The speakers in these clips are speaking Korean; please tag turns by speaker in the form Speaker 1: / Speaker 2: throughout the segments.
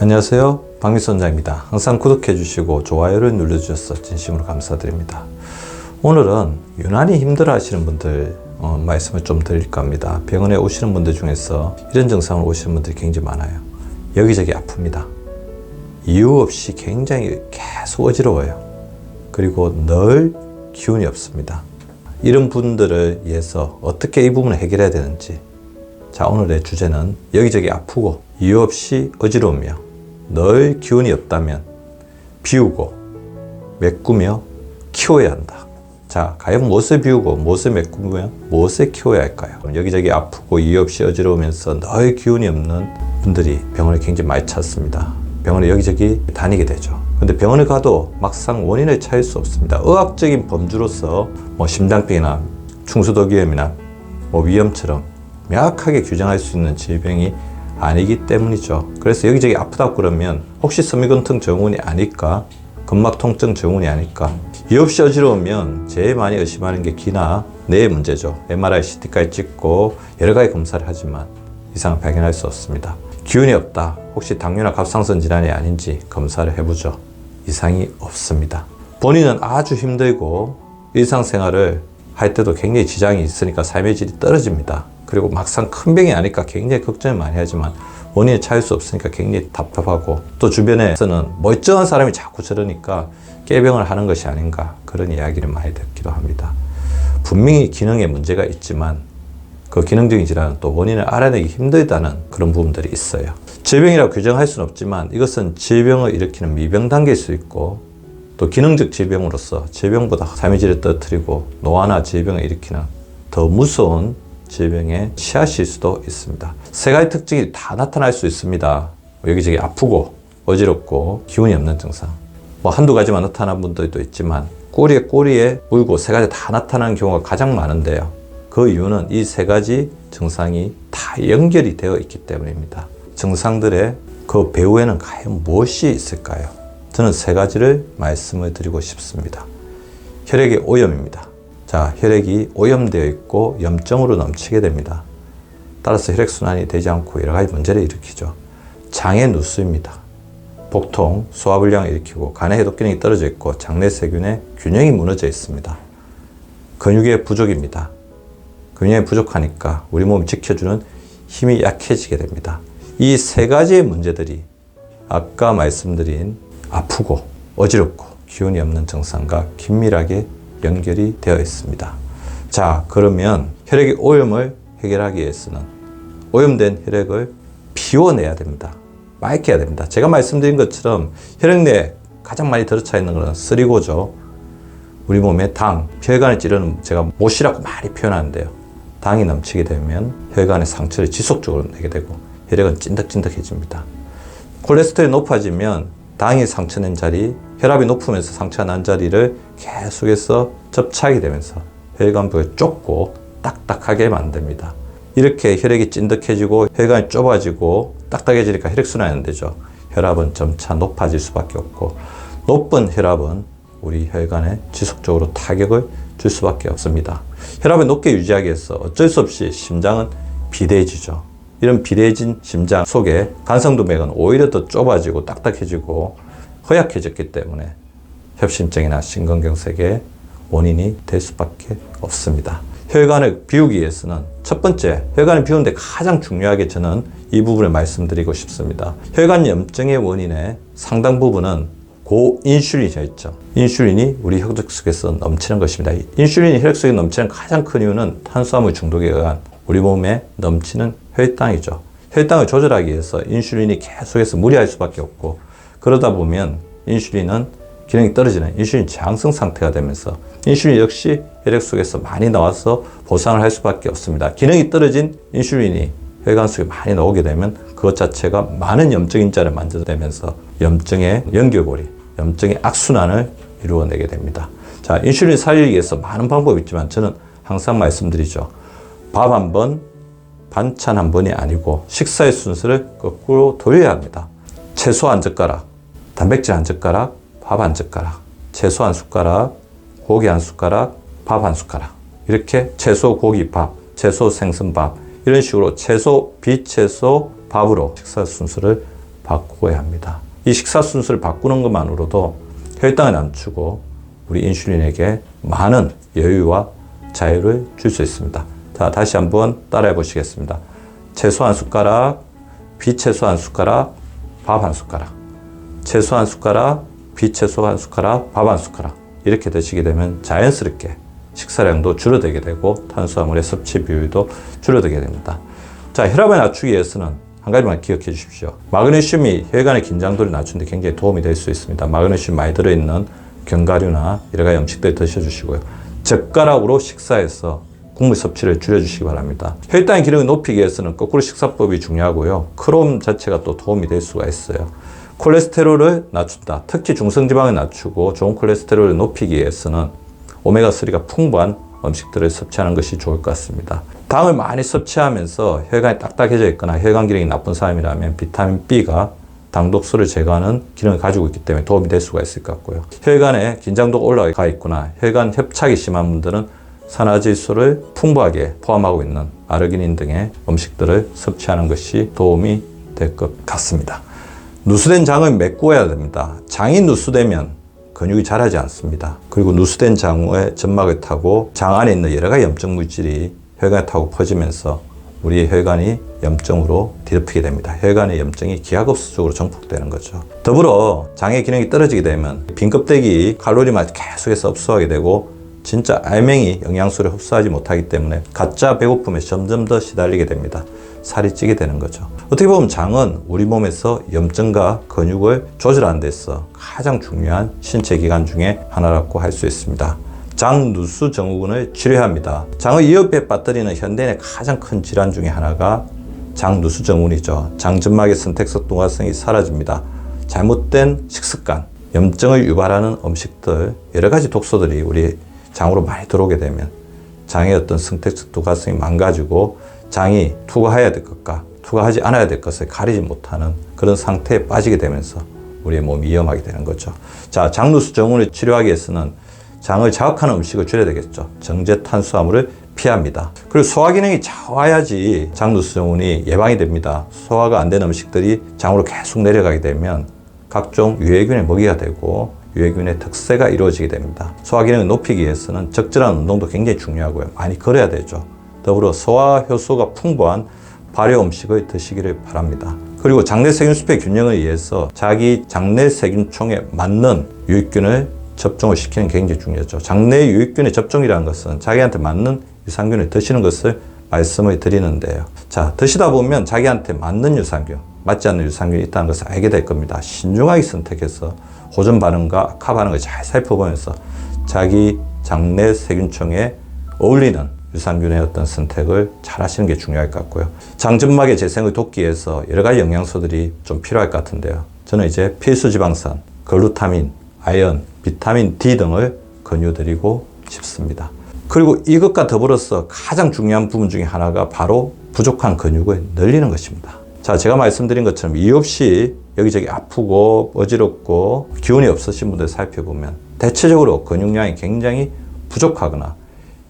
Speaker 1: 안녕하세요, 박미수 원장입니다. 항상 구독해 주시고 좋아요를 눌러주셔서 진심으로 감사드립니다. 오늘은 유난히 힘들어 하시는 분들 말씀을 좀 드릴까 합니다. 병원에 오시는 분들 중에서 이런 증상으로 오시는 분들이 굉장히 많아요. 여기저기 아픕니다. 이유 없이 굉장히 계속 어지러워요. 그리고 늘 기운이 없습니다. 이런 분들을 위해서 어떻게 이 부분을 해결해야 되는지, 자, 오늘의 주제는 여기저기 아프고 이유 없이 어지러우며 늘 기운이 없다면 비우고 메꾸며 키워야 한다. 자, 과연 무엇을 비우고 무엇을 메꾸며 무엇을 키워야 할까요? 여기저기 아프고 이유 없이 어지러우면서 늘 기운이 없는 분들이 병원에 굉장히 많이 찾습니다. 병원에 여기저기 다니게 되죠. 근데 병원에 가도 막상 원인을 찾을 수 없습니다. 의학적인 범주로서 심장병이나 충수도기염이나 위염처럼 명확하게 규정할 수 있는 질병이 아니기 때문이죠. 그래서 여기저기 아프다고 그러면 혹시 섬유근통 증후군이 아닐까? 근막통증 증후군이 아닐까? 이유 없이 어지러우면 제일 많이 의심하는 게 기나 뇌의 문제죠. MRI, CT까지 찍고 여러 가지 검사를 하지만 이상을 발견할 수 없습니다. 기운이 없다. 혹시 당뇨나 갑상선 질환이 아닌지 검사를 해보죠. 이상이 없습니다. 본인은 아주 힘들고 일상생활을 할 때도 굉장히 지장이 있으니까 삶의 질이 떨어집니다. 그리고 막상 큰 병이 아니까 굉장히 걱정을 많이 하지만 원인을 찾을 수 없으니까 굉장히 답답하고, 또 주변에서는 멀쩡한 사람이 자꾸 저러니까 깨병을 하는 것이 아닌가, 그런 이야기를 많이 듣기도 합니다. 분명히 기능에 문제가 있지만 그 기능적인 질환은 또 원인을 알아내기 힘들다는 그런 부분들이 있어요. 질병이라고 규정할 수는 없지만 이것은 질병을 일으키는 미병 단계일 수 있고, 또 기능적 질병으로서 질병보다 삶의 질을 떨어뜨리고 노화나 질병을 일으키는 더 무서운 질병의 씨앗일 수도 있습니다. 세 가지 특징이 다 나타날 수 있습니다. 여기저기 아프고 어지럽고 기운이 없는 증상, 한두 가지만 나타나는 분들도 있지만 꼬리에 물고 세 가지 다 나타나는 경우가 가장 많은데요. 그 이유는 이 세 가지 증상이 다 연결이 되어 있기 때문입니다. 증상들의 그 배후에는 과연 무엇이 있을까요? 저는 세 가지를 말씀을 드리고 싶습니다. 혈액의 오염입니다. 자, 혈액이 오염되어 있고 염증으로 넘치게 됩니다. 따라서 혈액순환이 되지 않고 여러 가지 문제를 일으키죠. 장의 누수입니다. 복통, 소화불량을 일으키고 간의 해독 기능이 떨어져 있고 장내 세균의 균형이 무너져 있습니다. 근육의 부족입니다. 근육이 부족하니까 우리 몸을 지켜주는 힘이 약해지게 됩니다. 이 세 가지의 문제들이 아까 말씀드린 아프고 어지럽고 기운이 없는 증상과 긴밀하게 연결이 되어 있습니다. 자, 그러면 혈액의 오염을 해결하기 위해서는 오염된 혈액을 비워내야 됩니다. 맑게 해야 됩니다. 제가 말씀드린 것처럼 혈액 내에 가장 많이 들어차 있는 것은 쓰리고죠. 우리 몸의 당, 혈관을 찌르는 제가 못이라고 많이 표현하는데요. 당이 넘치게 되면 혈관의 상처를 지속적으로 내게 되고 혈액은 찐득찐득해집니다. 콜레스테롤이 높아지면 당이 상처낸 자리, 혈압이 높으면서 상처가 난 자리를 계속해서 접착이 되면서 혈관부를 좁고 딱딱하게 만듭니다. 이렇게 혈액이 찐득해지고 혈관이 좁아지고 딱딱해지니까 혈액순환이 안 되죠. 혈압은 점차 높아질 수밖에 없고, 높은 혈압은 우리 혈관에 지속적으로 타격을 줄 수밖에 없습니다. 혈압을 높게 유지하기 위해서 어쩔 수 없이 심장은 비대해지죠. 이런 비대해진 심장 속에 간성동맥은 오히려 더 좁아지고 딱딱해지고 허약해졌기 때문에 협심증이나 심근경색의 원인이 될 수밖에 없습니다. 혈관을 비우기 위해서는 첫 번째, 혈관을 비우는데 가장 중요하게 저는 이 부분을 말씀드리고 싶습니다. 혈관 염증의 원인의 상당 부분은 고인슐린이 있죠. 인슐린이 우리 혈액 속에서 넘치는 것입니다. 인슐린이 혈액 속에 넘치는 가장 큰 이유는 탄수화물 중독에 의한 우리 몸에 넘치는 혈당이죠. 혈당을 조절하기 위해서 인슐린이 계속해서 무리할 수밖에 없고, 그러다 보면 인슐린은 기능이 떨어지는 인슐린 저항성 상태가 되면서 인슐린 역시 혈액 속에서 많이 나와서 보상을 할 수밖에 없습니다. 기능이 떨어진 인슐린이 혈관 속에 많이 나오게 되면 그것 자체가 많은 염증 인자를 만들어내면서 염증의 연결고리, 염증의 악순환을 이루어내게 됩니다. 자, 인슐린 살리기 위해서 많은 방법이 있지만 저는 항상 말씀드리죠. 밥 한 번, 반찬 한 번이 아니고 식사의 순서를 거꾸로 돌려야 합니다. 채소 한 젓가락, 단백질 한 젓가락, 밥 한 젓가락, 채소 한 숟가락, 고기 한 숟가락, 밥 한 숟가락. 이렇게 채소, 고기, 밥, 채소, 생선, 밥, 이런 식으로 채소, 비채소, 밥으로 식사 순서를 바꾸어야 합니다. 이 식사 순서를 바꾸는 것만으로도 혈당을 낮추고 우리 인슐린에게 많은 여유와 자유를 줄 수 있습니다. 자, 다시 한번 따라해 보시겠습니다. 채소 한 숟가락, 비채소 한 숟가락, 밥 한 숟가락. 채소 한 숟가락, 비채소 한 숟가락, 밥 한 숟가락. 이렇게 드시게 되면 자연스럽게 식사량도 줄어들게 되고 탄수화물의 섭취 비율도 줄어들게 됩니다. 자, 혈압을 낮추기 위해서는 한 가지만 기억해 주십시오. 마그네슘이 혈관의 긴장도를 낮추는 데 굉장히 도움이 될 수 있습니다. 마그네슘 많이 들어있는 견과류나 여러 가지 음식들 드셔주시고요. 젓가락으로 식사해서 국물 섭취를 줄여주시기 바랍니다. 혈당의 기능을 높이기 위해서는 거꾸로 식사법이 중요하고요. 크롬 자체가 또 도움이 될 수가 있어요. 콜레스테롤을 낮춘다. 특히 중성지방을 낮추고 좋은 콜레스테롤을 높이기 위해서는 오메가3가 풍부한 음식들을 섭취하는 것이 좋을 것 같습니다. 당을 많이 섭취하면서 혈관이 딱딱해져 있거나 혈관 기능이 나쁜 사람이라면 비타민 B가 당독소를 제거하는 기능을 가지고 있기 때문에 도움이 될 수가 있을 것 같고요. 혈관에 긴장도가 올라가 있거나 혈관 협착이 심한 분들은 산화질소를 풍부하게 포함하고 있는 아르기닌 등의 음식들을 섭취하는 것이 도움이 될 것 같습니다. 누수된 장을 메꾸어야 됩니다. 장이 누수되면 근육이 자라지 않습니다. 그리고 누수된 장의 점막을 타고 장 안에 있는 여러 가지 염증 물질이 혈관에 타고 퍼지면서 우리의 혈관이 염증으로 뒤덮이게 됩니다. 혈관의 염증이 기하급수적으로 정폭되는 거죠. 더불어 장의 기능이 떨어지게 되면 빈 껍데기 칼로리만 계속해서 흡수하게 되고 진짜 알맹이 영양소를 흡수하지 못하기 때문에 가짜 배고픔에 점점 더 시달리게 됩니다. 살이 찌게 되는 거죠. 어떻게 보면 장은 우리 몸에서 염증과 근육을 조절하는 데서 가장 중요한 신체 기관 중에 하나라고 할 수 있습니다. 장 누수 증후군을 치료해야 합니다. 장의 위협에 빠뜨리는 현대인의 가장 큰 질환 중에 하나가 장 누수 증후군이죠. 장점막의 선택성 동화성이 사라집니다. 잘못된 식습관, 염증을 유발하는 음식들, 여러 가지 독소들이 우리 장으로 많이 들어오게 되면 장의 어떤 선택성 동화성이 망가지고 장이 투과해야 될 것과 투과하지 않아야 될 것을 가리지 못하는 그런 상태에 빠지게 되면서 우리의 몸이 위험하게 되는 거죠. 자, 장 누수 증후군을 치료하기 위해서는 장을 자극하는 음식을 줄여야 되겠죠. 정제 탄수화물을 피합니다. 그리고 소화 기능이 좋아야지 장 누수 증후군이 예방이 됩니다. 소화가 안 되는 음식들이 장으로 계속 내려가게 되면 각종 유해균의 먹이가 되고 유해균의 특세가 이루어지게 됩니다. 소화 기능을 높이기 위해서는 적절한 운동도 굉장히 중요하고요. 많이 걸어야 되죠. 더불어 소화 효소가 풍부한 발효 음식을 드시기를 바랍니다. 그리고 장내 세균숲의 균형을 위해서 자기 장내 세균총에 맞는 유익균을 접종을 시키는 게 굉장히 중요하죠. 장내 유익균의 접종이라는 것은 자기한테 맞는 유산균을 드시는 것을 말씀을 드리는데요. 자, 드시다 보면 자기한테 맞는 유산균, 맞지 않는 유산균이 있다는 것을 알게 될 겁니다. 신중하게 선택해서 호전 반응과 악화 반응을 잘 살펴보면서 자기 장내 세균총에 어울리는 유산균의 어떤 선택을 잘 하시는 게 중요할 것 같고요. 장점막의 재생을 돕기 위해서 여러 가지 영양소들이 좀 필요할 것 같은데요. 저는 이제 필수 지방산, 글루타민, 아연, 비타민 D 등을 권유드리고 싶습니다. 그리고 이것과 더불어서 가장 중요한 부분 중에 하나가 바로 부족한 근육을 늘리는 것입니다. 자, 제가 말씀드린 것처럼 이유 없이 여기저기 아프고 어지럽고 기운이 없으신 분들 살펴보면 대체적으로 근육량이 굉장히 부족하거나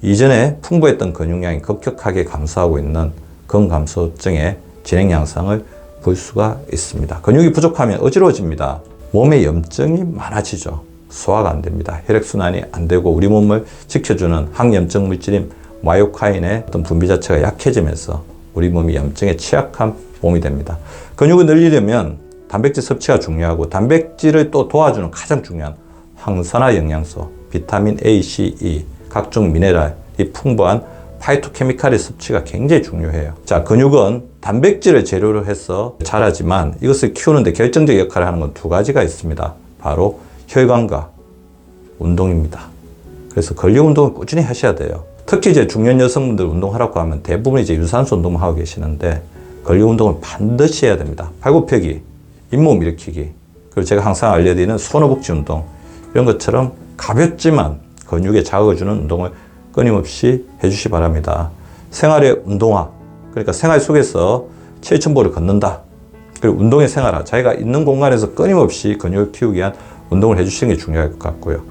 Speaker 1: 이전에 풍부했던 근육량이 급격하게 감소하고 있는 근감소증의 진행 양상을 볼 수가 있습니다. 근육이 부족하면 어지러워집니다. 몸에 염증이 많아지죠. 소화가 안 됩니다. 혈액순환이 안 되고 우리 몸을 지켜주는 항염증 물질인 마이오카인의 어떤 분비 자체가 약해지면서 우리 몸이 염증에 취약한 몸이 됩니다. 근육을 늘리려면 단백질 섭취가 중요하고 단백질을 또 도와주는 가장 중요한 항산화 영양소, 비타민 A, C, E, 각종 미네랄이 풍부한 파이토케미칼의 섭취가 굉장히 중요해요. 자, 근육은 단백질을 재료로 해서 자라지만 이것을 키우는데 결정적 역할을 하는 건 두 가지가 있습니다. 바로 혈관과 운동입니다. 그래서 근력 운동을 꾸준히 하셔야 돼요. 특히 이제 중년 여성분들 운동하라고 하면 대부분 이제 유산소 운동만 하고 계시는데 근력 운동을 반드시 해야 됩니다. 팔굽혀기, 잇몸 일으키기, 그리고 제가 항상 알려드리는 손허벅지 운동, 이런 것처럼 가볍지만 근육에 자극을 주는 운동을 끊임없이 해주시기 바랍니다. 생활의 운동화, 그러니까 생활 속에서 7,000보를 걷는다. 그리고 운동의 생활화, 자기가 있는 공간에서 끊임없이 근육을 키우기 위한 운동을 해주시는 게 중요할 것 같고요.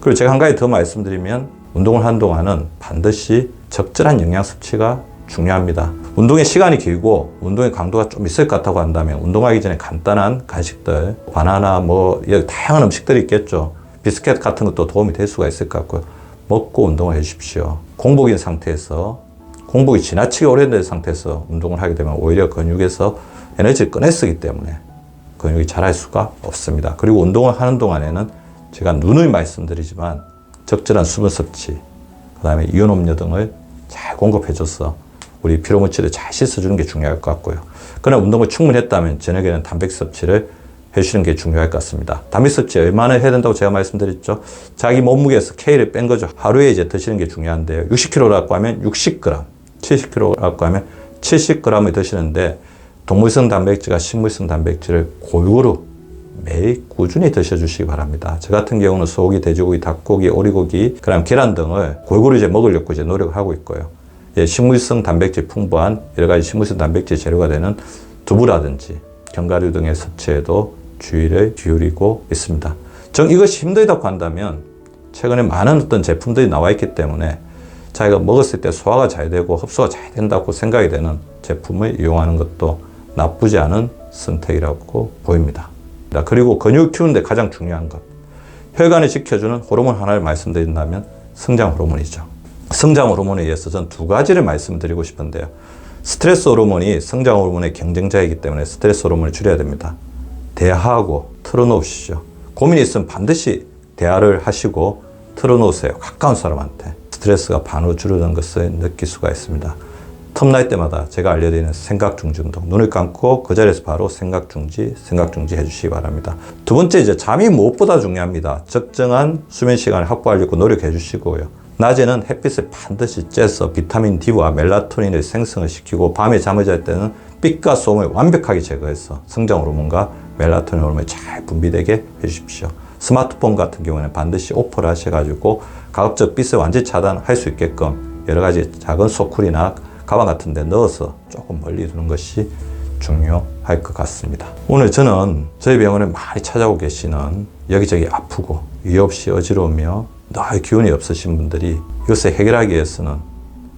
Speaker 1: 그리고 제가 한 가지 더 말씀드리면 운동을 하는 동안은 반드시 적절한 영양 섭취가 중요합니다. 운동의 시간이 길고 운동의 강도가 좀 있을 것 같다고 한다면 운동하기 전에 간단한 간식들, 바나나 뭐 다양한 음식들이 있겠죠. 비스켓 같은 것도 도움이 될 수가 있을 것 같고요. 먹고 운동을 해주십시오. 공복인 상태에서, 공복이 지나치게 오래된 상태에서 운동을 하게 되면 오히려 근육에서 에너지를 꺼내 쓰기 때문에 근육이 자랄 수가 없습니다. 그리고 운동을 하는 동안에는 제가 누누이 말씀드리지만 적절한 수분 섭취, 그 다음에 이온 음료 등을 잘 공급해줘서 우리 피로 물질을 잘 씻어주는 게 중요할 것 같고요. 그러나 운동을 충분히 했다면 저녁에는 단백 섭취를 해주시는 게 중요할 것 같습니다. 단백 섭취 얼마나 해야 된다고 제가 말씀드렸죠. 자기 몸무게에서 K를 뺀 거죠. 하루에 이제 드시는 게 중요한데요. 60kg라고 하면 60g, 70kg라고 하면 70g을 드시는데 동물성 단백질과 식물성 단백질을 골고루 매일 꾸준히 드셔주시기 바랍니다. 저 같은 경우는 소고기, 돼지고기, 닭고기, 오리고기, 그다음 계란 등을 골고루 이제 먹으려고 이제 노력을 하고 있고요. 식물성 단백질 풍부한 여러 가지 식물성 단백질 재료가 되는 두부라든지 견과류 등의 섭취에도 주의를 기울이고 있습니다. 정 이것이 힘들다고 한다면 최근에 많은 어떤 제품들이 나와 있기 때문에 자기가 먹었을 때 소화가 잘 되고 흡수가 잘 된다고 생각이 되는 제품을 이용하는 것도 나쁘지 않은 선택이라고 보입니다. 그리고 근육 키우는데 가장 중요한 것, 혈관을 지켜주는 호르몬 하나를 말씀드린다면 성장 호르몬이죠. 성장 호르몬에 의해서 전 두 가지를 말씀드리고 싶은데요. 스트레스 호르몬이 성장 호르몬의 경쟁자이기 때문에 스트레스 호르몬을 줄여야 됩니다. 대화하고 털어놓으시죠. 고민이 있으면 반드시 대화를 하시고 털어놓으세요. 가까운 사람한테. 스트레스가 반으로 줄어드는 것을 느낄 수가 있습니다. 틈날 때마다 제가 알려드리는 생각 중지 운동. 눈을 감고 그 자리에서 바로 생각 중지 해주시기 바랍니다. 두 번째, 이제 잠이 무엇보다 중요합니다. 적정한 수면 시간을 확보하려고 노력해 주시고요. 낮에는 햇빛을 반드시 쬐서 비타민 D와 멜라토닌을 생성을 시키고 밤에 잠을 잘 때는 빛과 소음을 완벽하게 제거해서 성장 호르몬과 멜라토닌 호르몬이 잘 분비되게 해주십시오. 스마트폰 같은 경우에는 반드시 오프를 하셔가지고 가급적 빛을 완전히 차단할 수 있게끔 여러 가지 작은 소쿠리나 가방 같은 데 넣어서 조금 멀리 두는 것이 중요할 것 같습니다. 오늘 저는 저희 병원에 많이 찾아오고 계시는 여기저기 아프고 이유 없이 어지러우며 늘 기운이 없으신 분들이 이것을 해결하기 위해서는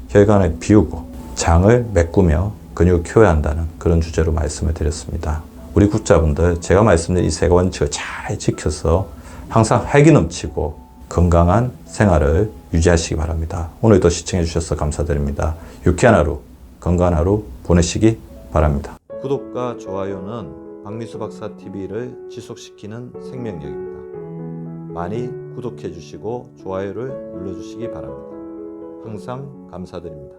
Speaker 1: 혈관을 비우고 장을 메꾸며 근육을 키워야 한다는 그런 주제로 말씀을 드렸습니다. 우리 구독자분들, 제가 말씀드린 이 세 원칙을 잘 지켜서 항상 활기 넘치고 건강한 생활을 유지하시기 바랍니다. 오늘도 시청해 주셔서 감사드립니다. 유쾌한 하루, 건강한 하루 보내시기 바랍니다. 구독과 좋아요는 박미수 박사 TV를 지속시키는 생명력입니다. 많이 구독해 주시고 좋아요를 눌러 주시기 바랍니다. 항상 감사드립니다.